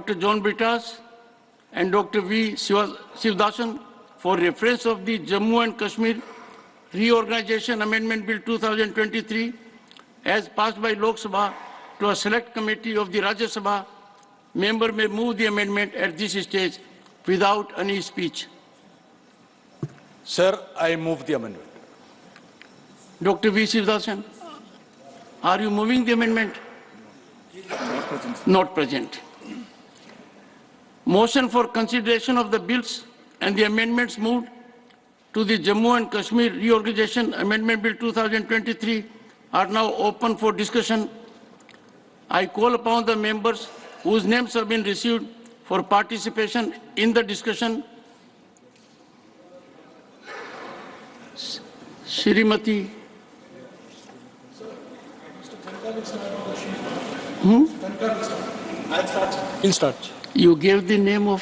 Dr. John Britas and Dr. V. Shivdasan for reference of the Jammu and Kashmir Reorganization Amendment Bill 2023 as passed by Lok Sabha to a select committee of the Rajya Sabha. Member may move the amendment at this stage without any speech. Sir, I move the amendment. Dr. V. Shivdasan, are you moving the amendment? Not present. Not present. Motion for consideration of the bills and the amendments moved to the Jammu and Kashmir Reorganization Amendment Bill 2023 are now open for discussion. I call upon the members whose names have been received for participation in the discussion. Shrimati. I'll start. You gave the name of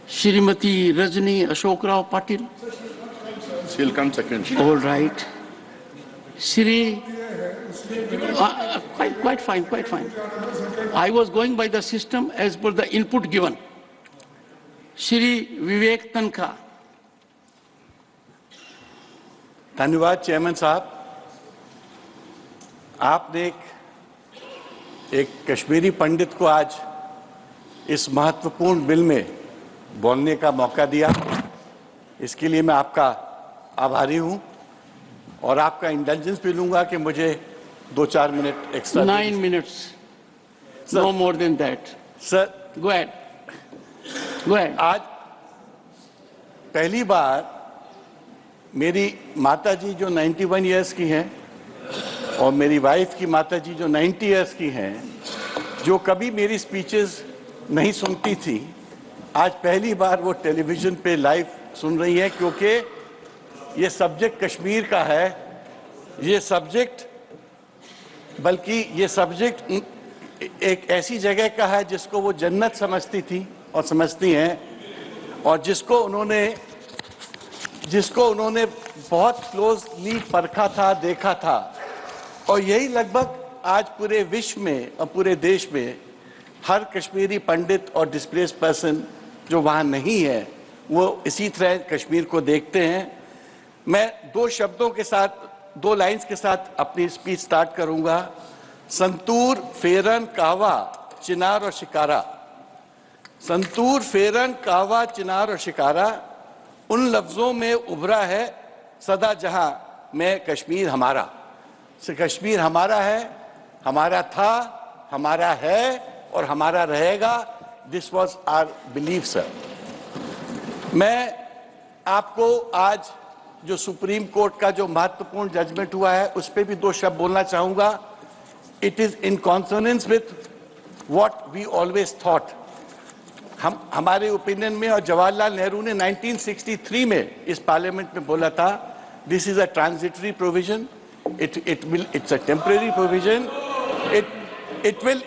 Shrimati Rajni Ashok Rao Patil. She'll come second. All right. Shri, quite fine. I was going by the system as per the input given. Shri Vivek Tanka. धन्यवाद chairman साहब, आपने एक कश्मीरी पंडित को आज इस महत्वपूर्ण bill में बोलने का मौका दिया। इसके लिए मैं आपका आभारी हूं और आपका इंडल्जेंस भी लूंगा कि मुझे 2-4 minute extra. 9 minutes. No more than that. Sir, Go ahead. Go ahead. आज पहली बार मेरी माताजी जो 91 इयर्स की हैं और मेरी वाइफ की माताजी जो 90 इयर्स की हैं, जो कभी मेरी स्पीचेस नहीं सुनती थी, आज पहली बार वो टेलीविज़न पे लाइव सुन रही हैं, क्योंकि ये सब्जेक्ट कश्मीर का है। ये सब्जेक्ट एक ऐसी जगह का है जिसको वो जन्नत समझती थी और समझती हैं, और जिसको उन्होंने बहुत क्लोजली परखा था, देखा था। और यही लगभग आज पूरे विश्व में और पूरे देश में हर कश्मीरी पंडित और डिस्प्लेस्ड पर्सन जो वहाँ नहीं है, वो इसी तरह कश्मीर को देखते हैं। मैं 2 लाइंस के साथ अपनी स्पीच स्टार्ट करूँगा। संतूर, फेरन, कहवा, चिनार और शिकारा। संतूर, फेरन, कहवा, चिनार और शिकारा उन लफ्ज़ों में उभरा है सदा जहां मैं कश्मीर हमारा। कश्मीर हमारा है, हमारा था, हमारा है और हमारा रहेगा। This was our belief sir. मैं आपको आज जो सुप्रीम कोर्ट का जो महत्वपूर्ण जजमेंट हुआ है उस पर भी 2 शब्द बोलना चाहूँगा। It is in consonance with what we always thought. हमारे ओपिनियन में, और जवाहरलाल नेहरू ने 1963 में इस पार्लियामेंट में बोला था, this is a transitory provision, it's a temporary provision, it will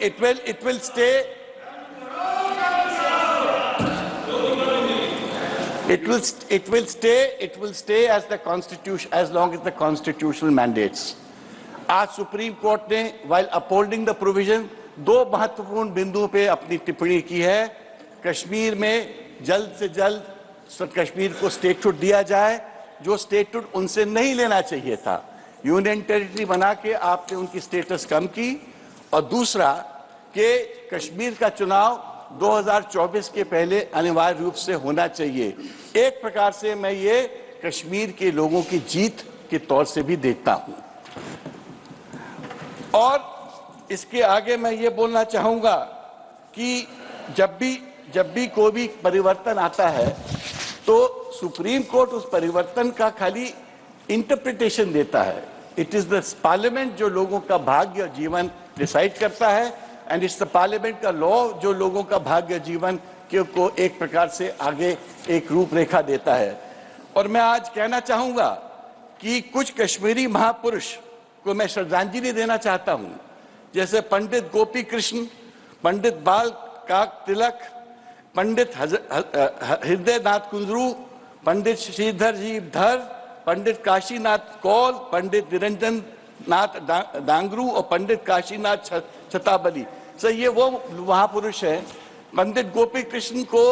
stay as the constitution, as long as the constitutional mandates. आज सुप्रीम कोर्ट ने while upholding the provision 2 महत्वपूर्ण बिंदुओं पे अपनी टिप्पणी की है। कश्मीर में जल्द से जल्द कश्मीर को स्टेटहुड दिया जाए, जो स्टेटहुड उनसे नहीं लेना चाहिए था। यूनियन टेरिटरी बना के आपने उनकी स्टेटस कम की। और दूसरा कि कश्मीर का चुनाव 2024 के पहले अनिवार्य रूप से होना चाहिए। एक प्रकार से मैं ये कश्मीर के लोगों की जीत के तौर से भी देखता हूं। और इसके आगे मैं ये बोलना चाहूँगा कि जब भी कोई भी परिवर्तन आता है तो सुप्रीम कोर्ट उस परिवर्तन का खाली इंटरप्रिटेशन देता है। इट इज द पार्लियामेंट जो लोगों का भाग्य जीवन डिसाइड करता है, एंड इट्स द पार्लियामेंट का लॉ जो लोगों का भाग्य जीवन को एक प्रकार से आगे एक रूपरेखा देता है। और मैं आज कहना चाहूँगा कि कुछ कश्मीरी महापुरुष को मैं श्रद्धांजलि देना चाहता हूँ, जैसे पंडित गोपी कृष्ण, पंडित बाल काक तिलक, पंडित हृदय नाथ कुंजरू, पंडित श्रीधर जी धर, पंडित काशीनाथ कौल, पंडित निरंजन नाथ डांगरू और पंडित काशीनाथ छताबली। सर, ये वो महापुरुष हैं पंडित गोपी कृष्ण को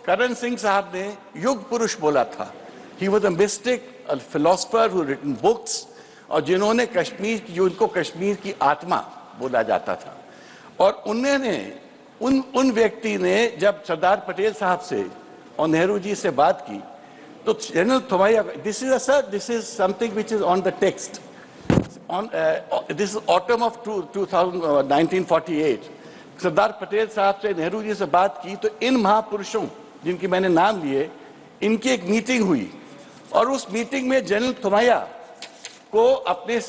करण सिंह साहब ने युग पुरुष बोला था। He was a mystic, a philosopher who written books, और जिन्होंने कश्मीर की, जो उनको कश्मीर की आत्मा बोला जाता था। और उन्होंने उन व्यक्ति ने जब सरदार पटेल साहब से और नेहरू जी से बात की तो general Thimayya, this is something which is on the text, on this is autumn of 1948। Sardar Patel साहब से नेहरू जी से बात की तो इन महापुरुषों जिनके मैंने नाम लिए, इनकी एक मीटिंग हुई और उस मीटिंग में जनरल थोमाया को अपने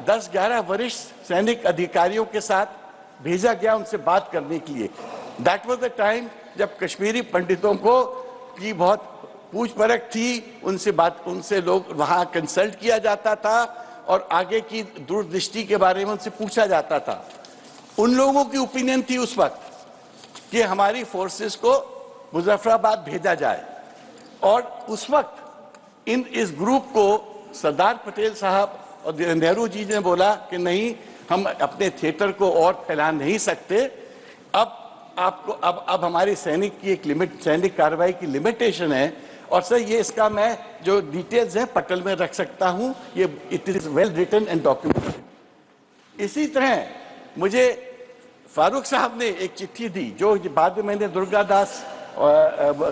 10-11 वरिष्ठ सैनिक अधिकारियों के साथ भेजा गया उनसे बात करने के लिए। दैट वाज द टाइम जब कश्मीरी पंडितों को की बहुत पूछ परख थी, उनसे लोग वहां कंसल्ट किया जाता था और आगे की दूरदृष्टि के बारे में उनसे पूछा जाता था। उन लोगों की ओपिनियन थी उस वक्त कि हमारी फोर्सेस को मुजफ्फराबाद भेजा जाए, और उस वक्त इस ग्रुप को सरदार पटेल साहब और नेहरू जी ने बोला कि नहीं, हम अपने थिएटर को और फैला नहीं सकते, अब हमारी सैनिक कार्रवाई की लिमिटेशन है। और सर ये इसका मैं जो डिटेल्स है पटल में रख सकता हूं, ये it is well written and documented. इसी तरह मुझे फारूक साहब ने एक चिट्ठी दी जो बाद में मैंने दुर्गादास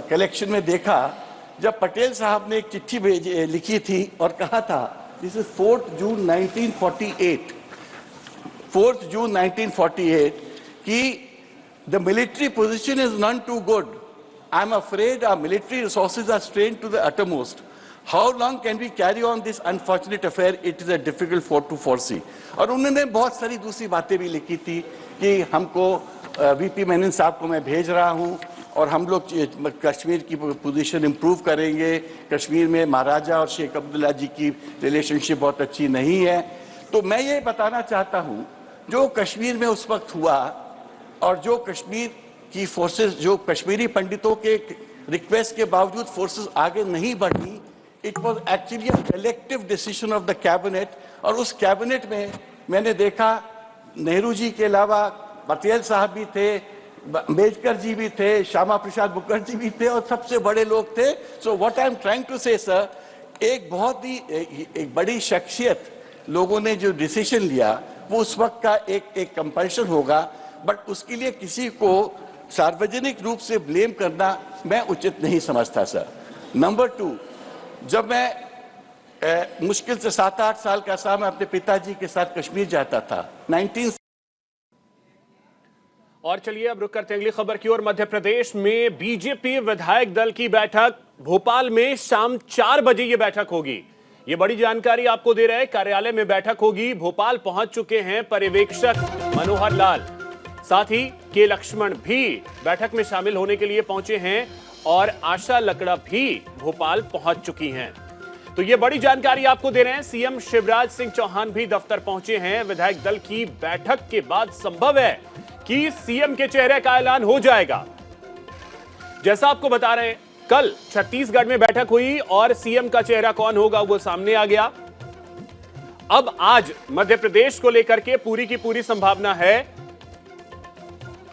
कलेक्शन में देखा, जब पटेल साहब ने एक चिट्ठी लिखी थी और कहा था, दिस इज 4 जून 1948, 4 जून 1948, कि the military position is none too good. I'm afraid our military resources are strained to the uttermost. How long can we carry on this unfortunate affair? It is a difficult fort to foresee. और उन्होंने बहुत सारी दूसरी बातें भी लिखी थी कि हमको वीपी मेनन साहब को मैं भेज रहा हूं और हम लोग कश्मीर की पोजीशन इंप्रूव करेंगे, कश्मीर में महाराजा और शेख अब्दुल्ला जी की रिलेशनशिप बहुत अच्छी नहीं है। तो मैं ये बताना चाहता हूं, जो कश्मीर में उस वक्त हुआ और जो कश्मीर की फोर्सेस, जो कश्मीरी पंडितों के रिक्वेस्ट के बावजूद फोर्सेस आगे नहीं बढ़ी, it was actually a collective decision of the cabinet. और उस कैबिनेट में मैंने देखा नेहरू जी के अलावा पटेल साहब भी थे, अम्बेडकर जी भी थे, श्यामा प्रसाद मुखर्जी भी थे और सबसे बड़े लोग थे। So what I am trying to say sir, एक बहुत ही एक बड़ी शख्सियत लोगों ने जो डिसीजन लिया वो उस वक्त का एक कंपल्शन होगा, बट उसके लिए किसी को सार्वजनिक रूप से ब्लेम करना मैं उचित नहीं समझता सर। नंबर 2, जब मैं मुश्किल से 7-8 साल का था, मैं अपने पिताजी के साथ कश्मीर जाता था 19। और चलिए अब रुक करते हैं अगली खबर की ओर। मध्य प्रदेश में बीजेपी विधायक दल की बैठक भोपाल में शाम 4 बजे ये बैठक होगी। ये बड़ी जानकारी आपको दे रहे हैं, कार्यालय में बैठक होगी। भोपाल पहुंच चुके हैं पर्यवेक्षक मनोहर लाल, साथ ही के लक्ष्मण भी बैठक में शामिल होने के लिए पहुंचे हैं और आशा लकड़ा भी भोपाल पहुंच चुकी हैं। तो ये बड़ी जानकारी आपको दे रहे हैं। सीएम शिवराज सिंह चौहान भी दफ्तर पहुंचे हैं। विधायक दल की बैठक के बाद संभव है कि सीएम के चेहरे का ऐलान हो जाएगा। जैसा आपको बता रहे हैं, कल छत्तीसगढ़ में बैठक हुई और सीएम का चेहरा कौन होगा वो सामने आ गया। अब आज मध्य प्रदेश को लेकर के पूरी की पूरी संभावना है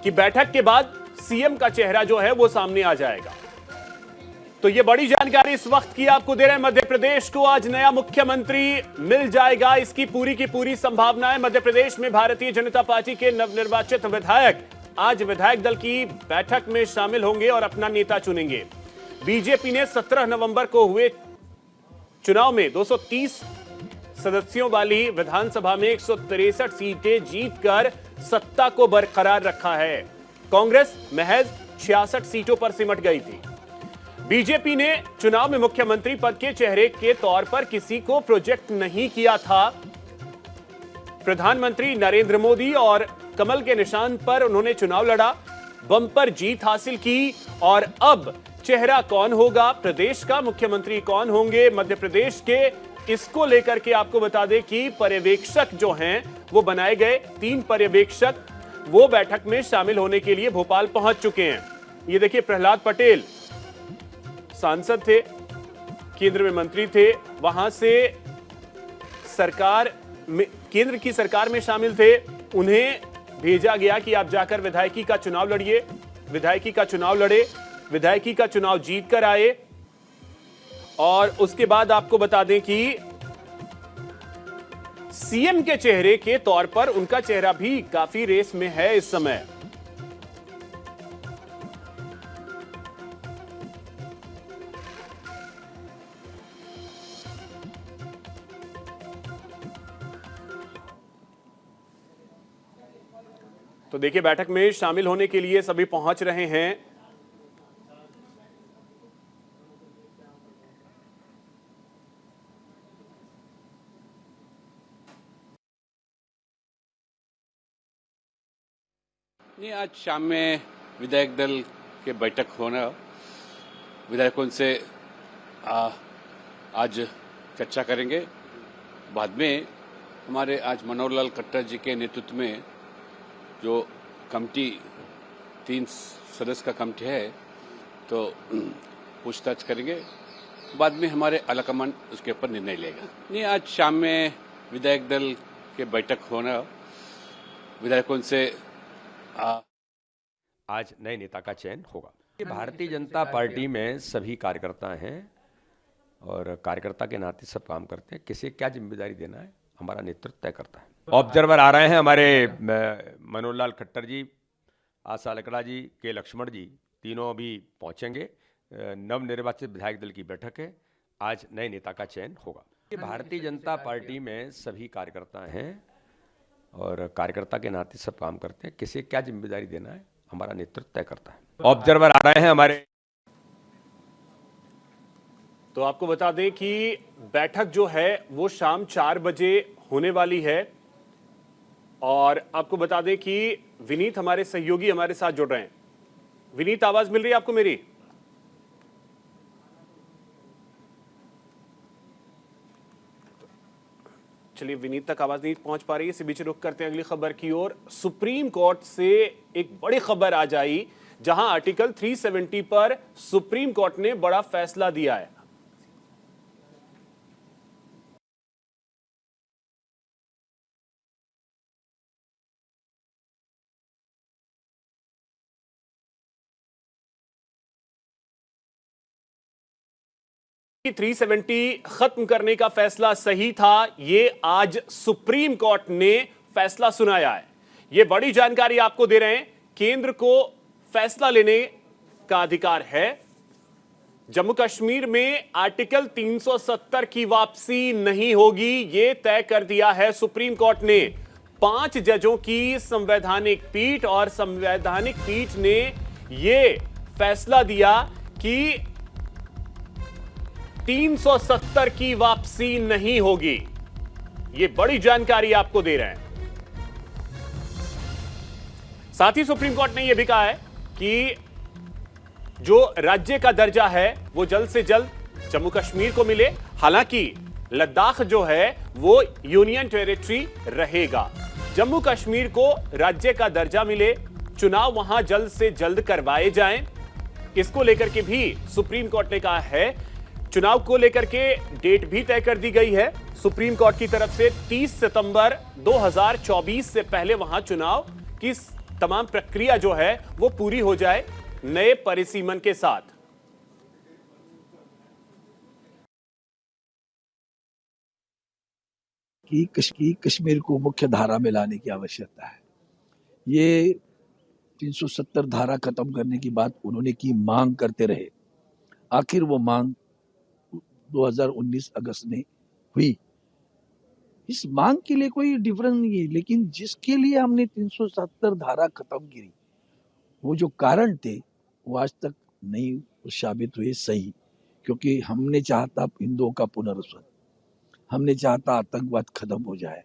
कि बैठक के बाद सीएम का चेहरा जो है वो सामने आ जाएगा। तो ये बड़ी जानकारी इस वक्त की आपको दे रहे हैं। मध्य प्रदेश को आज नया मुख्यमंत्री मिल जाएगा, इसकी पूरी की पूरी संभावना है। मध्य प्रदेश में भारतीय जनता पार्टी के नवनिर्वाचित विधायक आज विधायक दल की बैठक में शामिल होंगे और अपना नेता चुनेंगे। बीजेपी ने 17 नवंबर को हुए चुनाव में 230 सदस्यों वाली विधानसभा में 163 सीटें जीतकर सत्ता को बरकरार रखा है। कांग्रेस महज 66 सीटों पर सिमट गई थी। बीजेपी ने चुनाव में मुख्यमंत्री पद के चेहरे के तौर पर किसी को प्रोजेक्ट नहीं किया था। प्रधानमंत्री नरेंद्र मोदी और कमल के निशान पर उन्होंने चुनाव लड़ा, बम्पर जीत हासिल की। और अब चेहरा कौन होगा, प्रदेश का मुख्यमंत्री कौन होंगे मध्य प्रदेश के, इसको लेकर के आपको बता दें कि पर्यवेक्षक जो हैं वो बनाए गए। 3 पर्यवेक्षक वो बैठक में शामिल होने के लिए भोपाल पहुंच चुके हैं। ये देखिए, प्रहलाद पटेल सांसद थे, केंद्र में मंत्री थे, वहां से सरकार में, केंद्र की सरकार में शामिल थे। उन्हें भेजा गया कि आप जाकर विधायकी का चुनाव लड़िए। विधायकी का चुनाव लड़े, विधायकी का चुनाव जीत कर आए। और उसके बाद आपको बता दें कि सीएम के चेहरे के तौर पर उनका चेहरा भी काफी रेस में है इस समय। तो देखिए, बैठक में शामिल होने के लिए सभी पहुंच रहे हैं। नहीं, आज शाम में विधायक दल के बैठक होना, विधायकों से आज चर्चा करेंगे। बाद में हमारे आज मनोहर लाल खट्टर जी के नेतृत्व में जो कमेटी 3 सदस्य का कमेटी है, तो पूछताछ करेंगे। बाद में हमारे आलाकमान उसके ऊपर निर्णय लेगा। नहीं, आज शाम में विधायक दल के बैठक होना, विधायकों से आज नए नेता का चयन होगा। भारतीय जनता पार्टी में सभी कार्यकर्ता हैं और कार्यकर्ता के नाते सब काम करते हैं। किसे क्या जिम्मेदारी देना है हमारा नेतृत्व तय करता है। ऑब्जर्वर आ रहे हैं हमारे मनोहर लाल खट्टर जी, आशा लकड़ा जी, के लक्ष्मण जी, तीनों अभी पहुंचेंगे। नवनिर्वाचित विधायक दल की बैठक है। आज नए नेता का चयन होगा। भारतीय जनता पार्टी में सभी कार्यकर्ता हैं और कार्यकर्ता के नाते सब काम करते हैं। किसे क्या जिम्मेदारी देना है हमारा नेतृत्व तय करता है। ऑब्जर्वर आ रहे हैं हमारे। तो आपको बता दें कि बैठक जो है वो शाम 4 बजे होने वाली है। और आपको बता दें कि विनीत हमारे सहयोगी हमारे साथ जुड़ रहे हैं। विनीत, आवाज मिल रही है आपको मेरी? चलिए, विनीत तक आवाज नहीं पहुंच पा रही है। इसी बीच रुक करते हैं अगली खबर की ओर। सुप्रीम कोर्ट से एक बड़ी खबर आज आई, जहां आर्टिकल 370 पर सुप्रीम कोर्ट ने बड़ा फैसला दिया है। कि 370 खत्म करने का फैसला सही था, ये आज सुप्रीम कोर्ट ने फैसला सुनाया है। ये बड़ी जानकारी आपको दे रहे हैं। केंद्र को फैसला लेने का अधिकार है। जम्मू कश्मीर में आर्टिकल 370 की वापसी नहीं होगी, ये तय कर दिया है सुप्रीम कोर्ट ने। 5 जजों की संवैधानिक पीठ, और संवैधानिक पीठ ने ये फैसला दिया कि 370 की वापसी नहीं होगी। ये बड़ी जानकारी आपको दे रहे हैं। साथ ही सुप्रीम कोर्ट ने यह भी कहा है कि जो राज्य का दर्जा है वो जल्द से जल्द जम्मू कश्मीर को मिले। हालांकि लद्दाख जो है वो यूनियन टेरिटरी रहेगा। जम्मू कश्मीर को राज्य का दर्जा मिले, चुनाव वहां जल्द से जल्द करवाए जाएं। इसको लेकर के भी सुप्रीम कोर्ट ने कहा है। चुनाव को लेकर के डेट भी तय कर दी गई है सुप्रीम कोर्ट की तरफ से। 30 सितंबर 2024 से पहले वहां चुनाव की तमाम प्रक्रिया जो है वो पूरी हो जाए नए परिसीमन के साथ। कि कश्मीर को मुख्य धारा में लाने की आवश्यकता है। ये 370 धारा खत्म करने की बात उन्होंने की, मांग करते रहे। आखिर वो मांग 2019 अगस्त में हुई। इस मांग के लिए कोई डिफरेंस नहीं है, लेकिन जिसके लिए हमने 370 धारा खत्म की, वो जो कारण थे वो आज तक नहीं साबित हुए सही। क्योंकि हमने चाहता हिंदुओं का पुनर्वसन, हमने चाहता आतंकवाद खत्म हो जाए,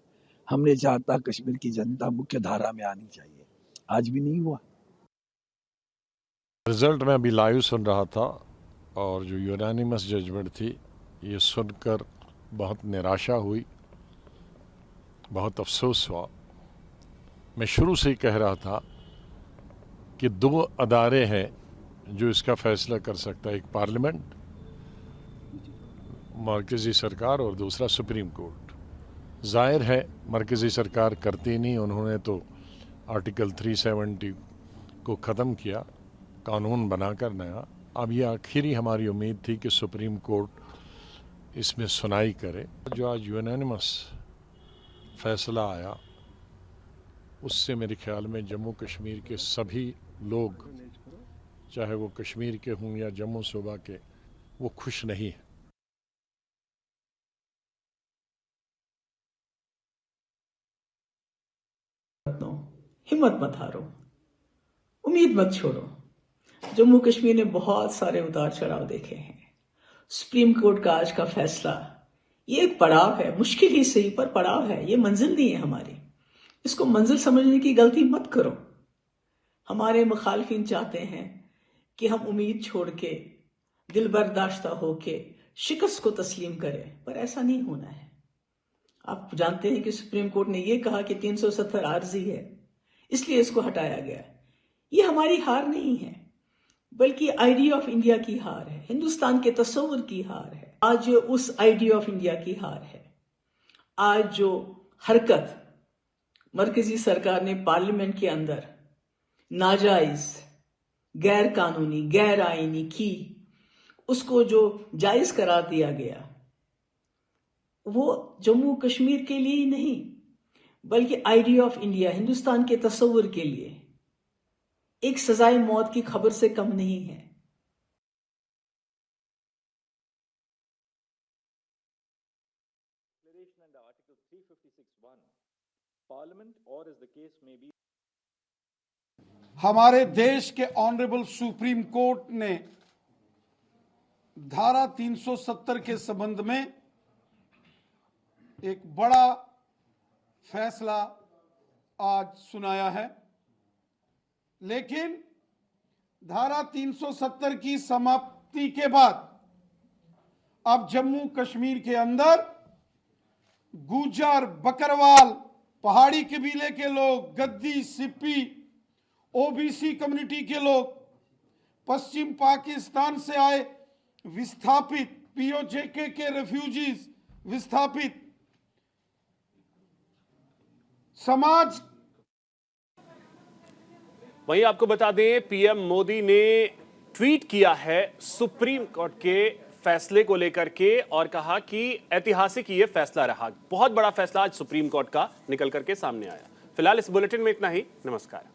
हमने चाहता कश्मीर की जनता मुख्य धारा में आनी चाहिए। आज भी नहीं हुआ। रिजल्ट में अभी लाइव सुन रहा था और जो यूनानिमस जजमेंट थी, ये सुनकर बहुत निराशा हुई, बहुत अफसोस हुआ। मैं शुरू से ही कह रहा था कि 2 अदारे हैं जो इसका फैसला कर सकता है, एक पार्लियामेंट, मरकज़ी सरकार, और दूसरा सुप्रीम कोर्ट। जाहिर है मरकज़ी सरकार करती नहीं, उन्होंने तो आर्टिकल 370 को ख़त्म किया। कानून बनाकर नया। अब ये आखिरी हमारी उम्मीद थी कि सुप्रीम कोर्ट इसमें सुनाई करे। जो आज यूनानिमस फैसला आया उससे मेरे ख्याल में जम्मू कश्मीर के सभी लोग, चाहे वो कश्मीर के हों या जम्मू सूबा के, वो खुश नहीं है। हिम्मत मत हारो, उम्मीद मत छोड़ो। जम्मू कश्मीर ने बहुत सारे उतार चढ़ाव देखे हैं। सुप्रीम कोर्ट का आज का फैसला ये एक पड़ाव है, मुश्किल ही सही पर पड़ाव है, ये मंजिल नहीं है हमारी। इसको मंजिल समझने की गलती मत करो। हमारे मुखालफिन चाहते हैं कि हम उम्मीद छोड़ के, दिल बर्दाश्ता होके शिकस्त को तस्लीम करें, पर ऐसा नहीं होना है। आप जानते हैं कि सुप्रीम कोर्ट ने यह कहा कि 370 आर्जी है, इसलिए इसको हटाया गया। ये हमारी हार नहीं है, बल्कि आइडिया ऑफ इंडिया की हार है, हिंदुस्तान के तस्वुर की हार है। आज उस आइडिया ऑफ इंडिया की हार है। आज जो हरकत मरकजी सरकार ने पार्लियामेंट के अंदर नाजायज, गैर कानूनी, गैर आईनी की, उसको जो जायज करार दिया गया, वो जम्मू कश्मीर के लिए ही नहीं, बल्कि आइडिया ऑफ इंडिया, हिंदुस्तान के तस्वुर के लिए एक सजाए मौत की खबर से कम नहीं है। हमारे देश के ऑनरेबल सुप्रीम कोर्ट ने धारा 370 के संबंध में एक बड़ा फैसला आज सुनाया है, लेकिन धारा 370 की समाप्ति के बाद अब जम्मू कश्मीर के अंदर गुज्जर, बकरवाल, पहाड़ी कबीले के लोग, गद्दी, सिप्पी, ओबीसी कम्युनिटी के लोग, पश्चिम पाकिस्तान से आए विस्थापित, पीओजेके के रेफ्यूजीज, विस्थापित समाज। वहीं आपको बता दें, पीएम मोदी ने ट्वीट किया है सुप्रीम कोर्ट के फैसले को लेकर के और कहा कि ऐतिहासिक ये फैसला रहा। बहुत बड़ा फैसला आज सुप्रीम कोर्ट का निकल करके सामने आया। फिलहाल इस बुलेटिन में इतना ही। नमस्कार।